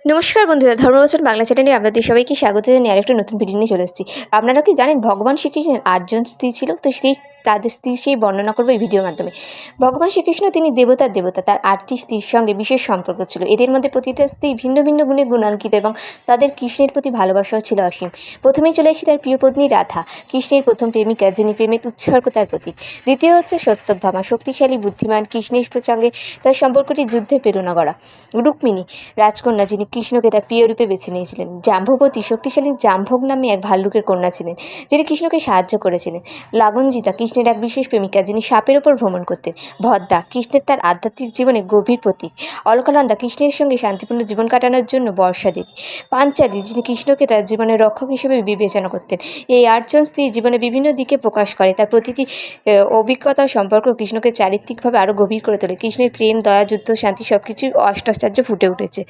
নমস্কার বন্ধুরা, ধর্মবচন বাংলা চ্যানেলে আপনাদের সবাইকে স্বাগত জানিয়ে আরেকটা নতুন ভিডিও নিয়ে চলে এসেছি। আপনারা কি জানেন ভগবান শ্রীকৃষ্ণের ৮ জন স্ত্রী ছিল? তো তাদের স্ত্রী সেই বর্ণনা করবো এই ভিডিওর মাধ্যমে। ভগবান শ্রীকৃষ্ণ তিনি দেবতার দেবতা। তার ৮টি স্ত্রীর সঙ্গে বিশেষ সম্পর্ক ছিল। এদের মধ্যে প্রতিটা স্ত্রী ভিন্ন ভিন্ন গুণে গুণাঙ্কিত এবং তাদের কৃষ্ণের প্রতি ভালোবাসাও ছিল অসীম। প্রথমেই চলে আসি তার প্রিয় পত্নী রাধা, কৃষ্ণের প্রথম প্রেমিকা, যিনি প্রেমের উৎসর্গতার প্রতীক। দ্বিতীয় হচ্ছে সত্যভামা, শক্তিশালী বুদ্ধিমান, কৃষ্ণের সঙ্গে তার সম্পর্কটি যুদ্ধে প্রেরণা করা। রুক্মিণী, রাজকন্যা, যিনি কৃষ্ণকে তার প্রিয় রূপে বেছে নিয়েছিলেন। জাম্ববতী, শক্তিশালী জাম্বক নামে এক ভাল্লুকের কন্যা ছিলেন, যিনি কৃষ্ণকে সাহায্য করেছিলেন। লাগঞ্জিতা, কৃষ্ণের এক বিশেষ প্রেমিকা, যিনি সাপের ওপর ভ্রমণ করতেন। ভদ্রা, কৃষ্ণের তার আধ্যাত্মিক জীবনে গভীর প্রতীক। অলকানন্দা, কৃষ্ণের সঙ্গে শান্তিপূর্ণ জীবন কাটানোর জন্য বর্ষা দেবী। পাঞ্চালী, যিনি কৃষ্ণকে তার জীবনের রক্ষক হিসেবে বিবেচনা করতেন। এই ৮ জন স্ত্রী জীবনে বিভিন্ন দিকে প্রকাশ করে। তার প্রতিটি অভিজ্ঞতা ও সম্পর্ক কৃষ্ণকে চারিত্রিকভাবে আরও গভীর করে তোলে। কৃষ্ণের প্রেম, দয়া, যুদ্ধ, শান্তি সব কিছুই অষ্টাচার্য ফুটে উঠেছে।